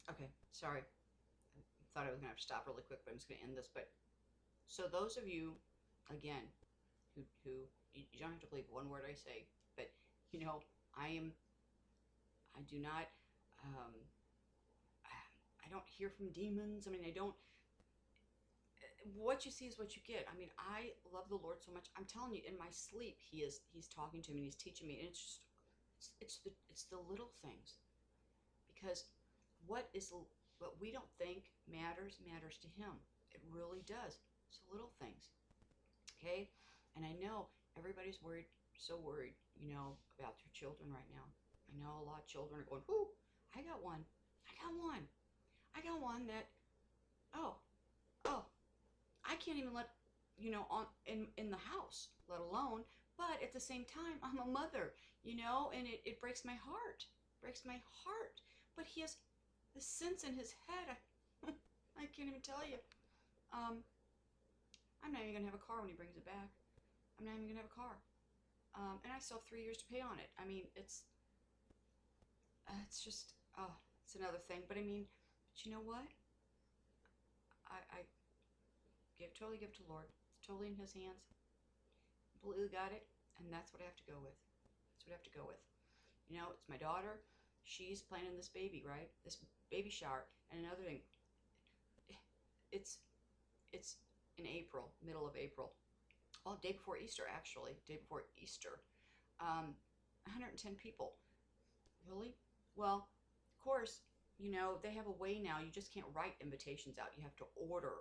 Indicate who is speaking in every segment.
Speaker 1: Okay, sorry. I thought I was going to have to stop really quick, but I'm just going to end this. But so those of you, again, who you don't have to believe one word I say, but you know, I am, I do not, um, I don't hear from demons. I mean, I don't. What you see is what you get. I mean, I love the Lord so much. I'm telling you, in my sleep, he's talking to me and he's teaching me, and it's just, it's the little things, because what is what we don't think matters to him. It really does. It's the little things. Okay, and I know everybody's worried, so worried, about their children right now. I know a lot of children are going, "Whoo, I got one, I got one, I got one that, oh, oh, I can't even let, on in the house, let alone." But at the same time, I'm a mother, and it breaks my heart, breaks my heart. But he has the sense in his head. I can't even tell you. Um, I'm not even gonna have a car when he brings it back. I'm not even gonna have a car. And I still have 3 years to pay on it. I mean, it's just, oh, it's another thing. But I mean, but you know what? I totally give it to the Lord. It's totally in His hands. Completely got it, and that's what I have to go with. That's what I have to go with. It's my daughter. She's planning this baby, right? This baby shower. And another thing, it's it's in April, middle of April. Well, day before Easter, actually, day before Easter. 110 people. Really? Well, of course, they have a way now. You just can't write invitations out. You have to order,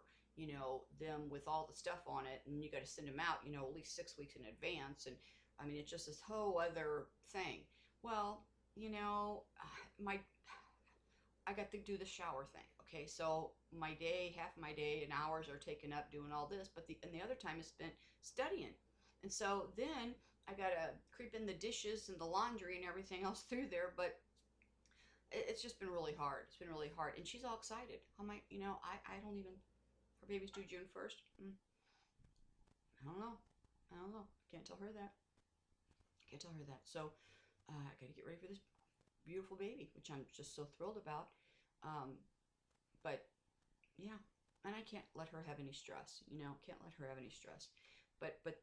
Speaker 1: them with all the stuff on it, and you got to send them out, at least 6 weeks in advance. And I mean, it's just this whole other thing. Well, my I got to do the shower thing. Okay, so my day, half of my day and hours are taken up doing all this, but the other time is spent studying. And so then I gotta creep in the dishes and the laundry and everything else through there, but it's just been really hard. It's been really hard. And she's all excited. I'm like, I don't even, her baby's due June 1st. I don't know. I don't know. Can't tell her that. Can't tell her that. So I gotta get ready for this beautiful baby, which I'm just so thrilled about. Um, but yeah, and I can't let her have any stress. Can't let her have any stress. But but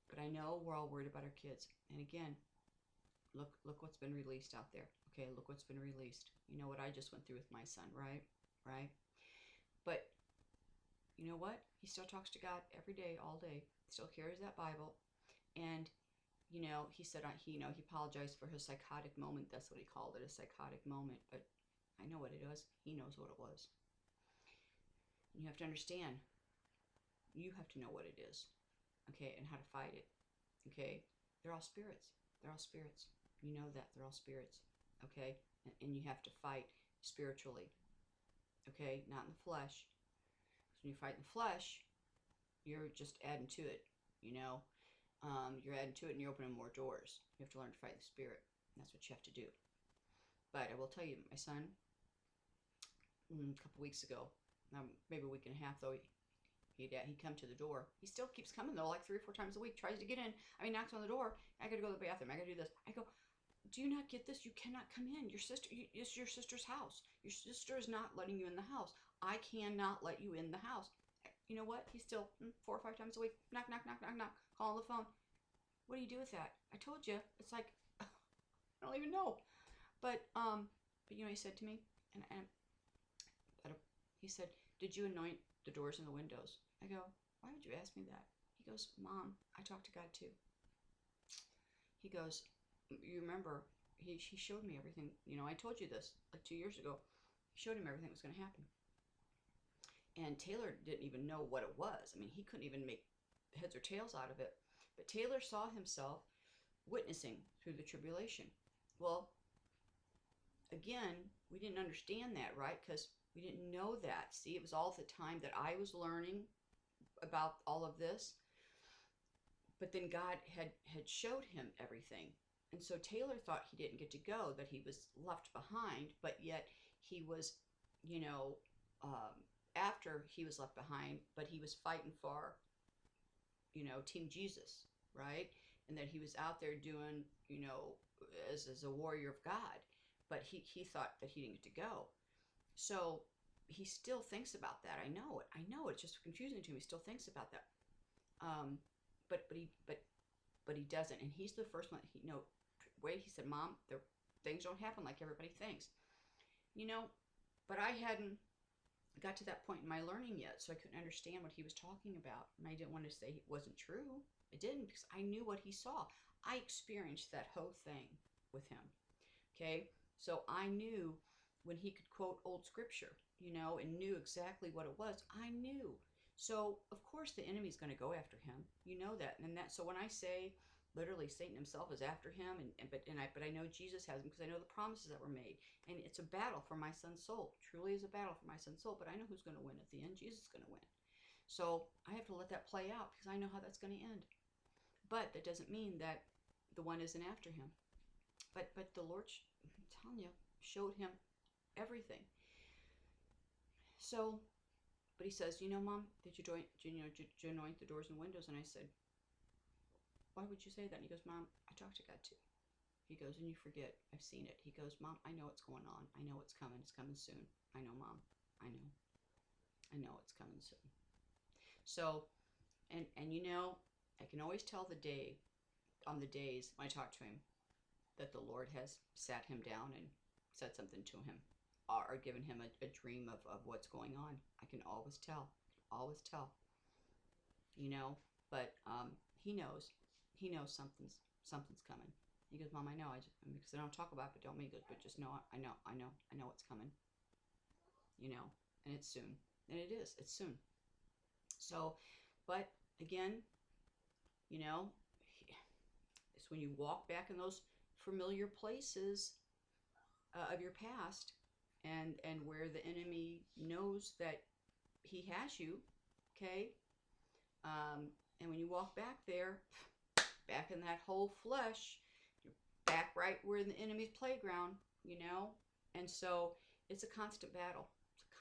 Speaker 1: but I know we're all worried about our kids. And again, look what's been released out there. Okay, look what's been released. You know what I just went through with my son, right? Right. But you know what? He still talks to God every day, all day. He still carries that Bible, and he said he apologized for his psychotic moment. That's what he called it, a psychotic moment. But I know what it was. He knows what it was. And you have to understand. You have to know what it is, okay, and how to fight it, okay? They're all spirits. They're all spirits. You know that they're all spirits, okay? And you have to fight spiritually, okay? Not in the flesh. Because when you fight in the flesh, you're just adding to it, you know? You're adding to it and you're opening more doors. You have to learn to fight the spirit. That's what you have to do. But I will tell you, my son, a couple weeks ago, maybe a week and a half though, he'd come to the door. He still keeps coming though, like 3 or 4 times a week. Tries to get in. I mean, knocks on the door. I got to go to the bathroom. I got to do this. I go, do you not get this? You cannot come in. Your sister, it's your sister's house. Your sister is not letting you in the house. I cannot let you in the house. You know what? He's still 4 or 5 times a week. Knock, knock, knock, knock, knock. Call on the phone. What do you do with that? I told you. It's like I don't even know. But he said to me, and he said, "Did you anoint the doors and the windows?" I go, "Why would you ask me that?" He goes, "Mom, I talk to God too." He goes, "You remember, he showed me everything. I told you this like 2 years ago. He showed him everything that was going to happen." And Taylor didn't even know what it was. I mean, he couldn't even make heads or tails out of it. But Taylor saw himself witnessing through the tribulation. Well, again, we didn't understand that, right? Because we didn't know that. See, it was all the time that I was learning about all of this. But then God had showed him everything. And so Taylor thought he didn't get to go, that he was left behind, but yet he was, you know, um, after he was left behind, but he was fighting for, Team Jesus, right? And that he was out there doing, as a warrior of God. but he thought that he didn't get to go. So he still thinks about that. I know it. I know it's just confusing to him. He still thinks about that. Um, but he doesn't. And he's the first one. He said, Mom, things don't happen like everybody thinks. But I hadn't got to that point in my learning yet, so I couldn't understand what he was talking about. And I didn't want to say it wasn't true. I didn't, because I knew what he saw. I experienced that whole thing with him. Okay? So I knew when he could quote old scripture, and knew exactly what it was. I knew. So of course the enemy's going to go after him. You know that. So when I say literally Satan himself is after him, but I know Jesus has him, because I know the promises that were made, and it's a battle for my son's soul. Truly is a battle for my son's soul, but I know who's going to win at the end. Jesus is going to win. So I have to let that play out, because I know how that's going to end. But that doesn't mean that the one isn't after him. But the Lord, I'm telling you, showed him everything. So, but he says, Mom, did you anoint the doors and windows? And I said, why would you say that? And he goes, Mom, I talked to God too. He goes, and you forget, I've seen it. He goes, Mom, I know what's going on. I know it's coming. It's coming soon. I know, Mom. I know it's coming soon. So, and I can always tell on the days when I talk to him, that the Lord has sat him down and said something to him, or given him a dream of what's going on. I can always tell, but he knows something's coming. He goes, Mom, I know, because I don't talk about it, but don't mean. He goes, but just know, I know it's coming, and it's soon, and it's soon. So, but again, it's when you walk back in those familiar places of your past, and where the enemy knows that he has you, okay, and when you walk back there, back in that whole flesh, you're back right where in the enemy's playground, and so it's a constant battle. It's a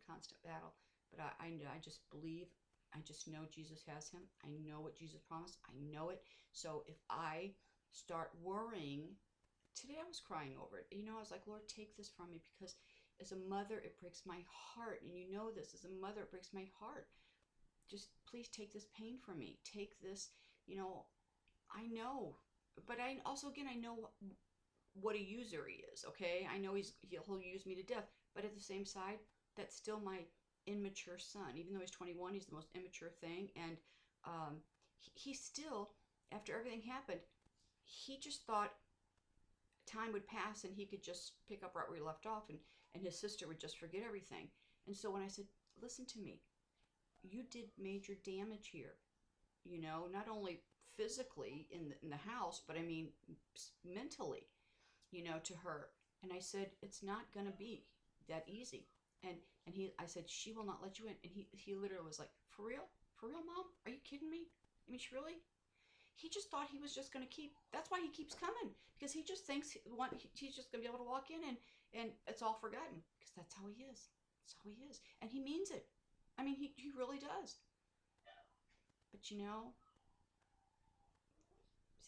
Speaker 1: constant battle. But I just believe, I just know Jesus has him. I know what Jesus promised. I know it. So if I start worrying, today I was crying over it. I was like, Lord, take this from me, because as a mother, it breaks my heart. And this, as a mother, it breaks my heart. Just please take this pain from me. Take this, I know. But I also, again, I know what a user he is, okay? I know he'll use me to death. But at the same side, that's still my immature son. Even though he's 21, he's the most immature thing. And he still, after everything happened, he just thought time would pass and he could just pick up right where he left off, and his sister would just forget everything. And so when I said, listen to me, you did major damage here, not only physically in the house, but I mean mentally, to her. And I said, it's not going to be that easy. And I said, she will not let you in. And he literally was like, for real, Mom, are you kidding me? I mean, really? He just thought he was just going to that's why he keeps coming, because he just thinks he's just going to be able to walk in and it's all forgotten, because that's how he is. That's how he is. And he means it. I mean, he really does. But see,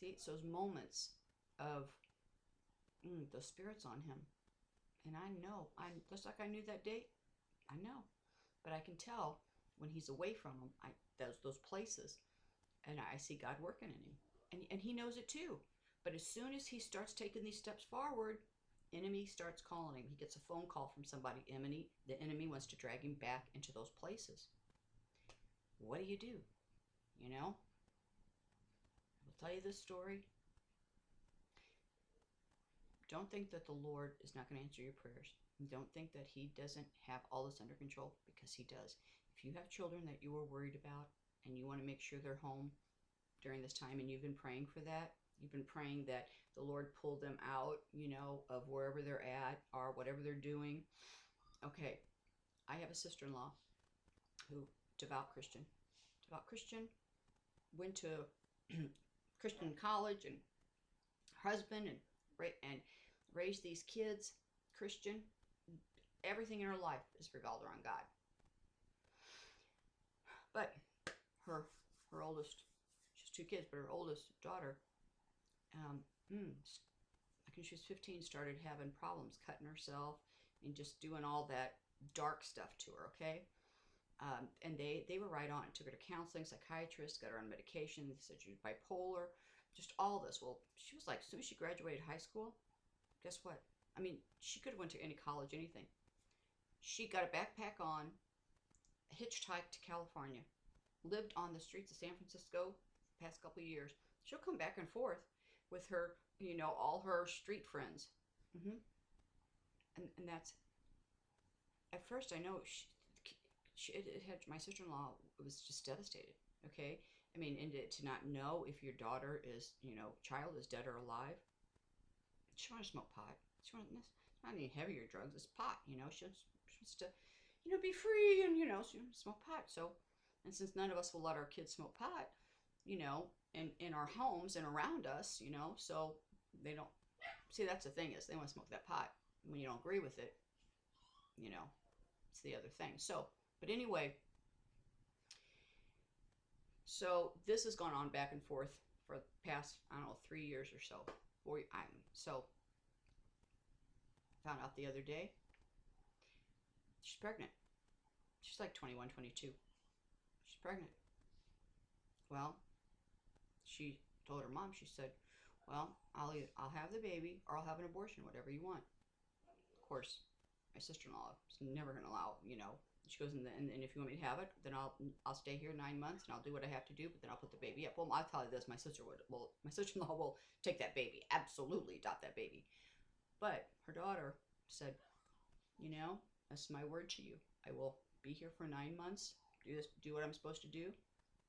Speaker 1: it's those moments of the Spirit's on him. And I know, just like I knew that day, I know. But I can tell when he's away from him, those places, and I see God working in him. And he knows it too. But as soon as he starts taking these steps forward, enemy starts calling him. He gets a phone call from somebody. The enemy wants to drag him back into those places. What do? I'll tell you this story. Don't think that the Lord is not going to answer your prayers. Don't think that he doesn't have all this under control, because he does. If you have children that you are worried about and you want to make sure they're home during this time, and you've been praying for that, you've been praying that the Lord pull them out, of wherever they're at or whatever they're doing. Okay, I have a sister-in-law who, devout Christian, went to Christian college, and her husband, and raised these kids Christian. Everything in her life is revolved around God. But her oldest, she has 2 kids, but her oldest daughter like when she was 15, started having problems cutting herself and just doing all that dark stuff to her, okay? And they were right on it. Took her to counseling, psychiatrist, got her on medication. They said she was bipolar, just all this. Well, she was like, as soon as she graduated high school, guess what? I mean, she could have went to any college, anything. She got a backpack on, hitchhiked to California, lived on the streets of San Francisco the past couple of years. She'll come back and forth with her, all her street friends. Mm-hmm. And that's, at first I know it had, my sister-in-law was just devastated, okay? I mean, and to not know if your daughter is, child is dead or alive. She wants to smoke pot. She wants, not any heavier drugs, it's pot, she wants to, be free and, she smoke pot. So, and since none of us will let our kids smoke pot, in our homes and around us, so they don't, see, that's the thing is they want to smoke that pot. When you don't agree with it, it's the other thing. So, but anyway, so this has gone on back and forth for the past, I don't know, 3 years or so. So, found out the other day, she's pregnant. She's like 21, 22. She's pregnant. Well, she told her mom, she said, well, I'll have the baby or I'll have an abortion, whatever you want. Of course, my sister-in-law is never going to allow, she goes, and if you want me to have it, then I'll stay here 9 months and I'll do what I have to do, but then I'll put the baby up. Well, I'll tell you this, my sister-in-law will take that baby, absolutely adopt that baby. But her daughter said, that's my word to you. I will be here for 9 months, do what I'm supposed to do.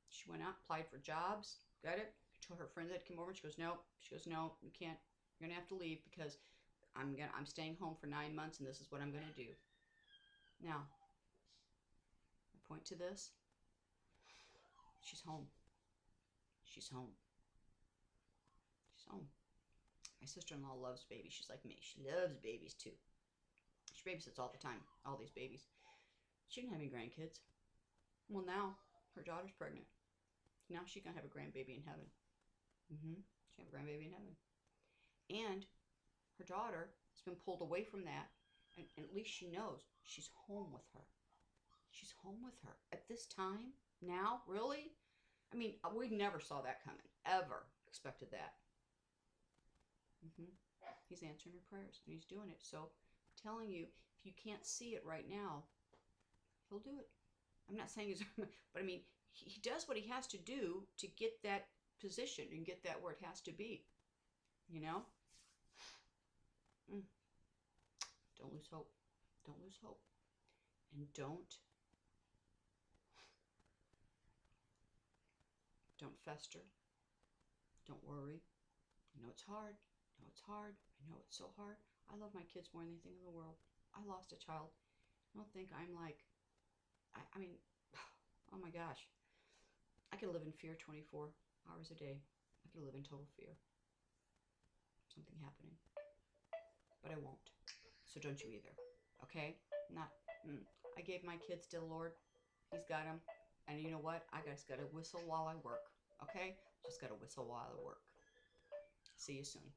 Speaker 1: She went out, applied for jobs, got it. Told her friend that came over. She goes, no. She goes, no, you can't. You're gonna have to leave because I'm staying home for 9 months, and this is what I'm gonna do. Now, I point to this. She's home. She's home. She's home. My sister-in-law loves babies. She's like me. She loves babies too. She babysits all the time. All these babies. She didn't have any grandkids. Well, now her daughter's pregnant. Now she's gonna have a grandbaby in heaven. She have a grandbaby in heaven. And her daughter has been pulled away from that, and at least she knows she's home with her. She's home with her. At this time, now, really? I mean, we never saw that coming. Ever expected that. He's answering her prayers, and he's doing it. So, I'm telling you, if you can't see it right now, he'll do it. I'm not saying he's, but I mean, he does what he has to do to get that position and get that where it has to be. Don't lose hope. Don't lose hope. And don't fester. Don't worry. I know it's hard. I know it's hard. I know it's so hard. I love my kids more than anything in the world. I lost a child. I don't think I'm like, I mean, oh my gosh. I could live in fear 24 hours a day. I could live in total fear. Something happening. But I won't. So don't you either. Okay? I gave my kids to the Lord. He's got them. And you know what? I just got to whistle while I work. Okay? Just got to whistle while I work. See you soon.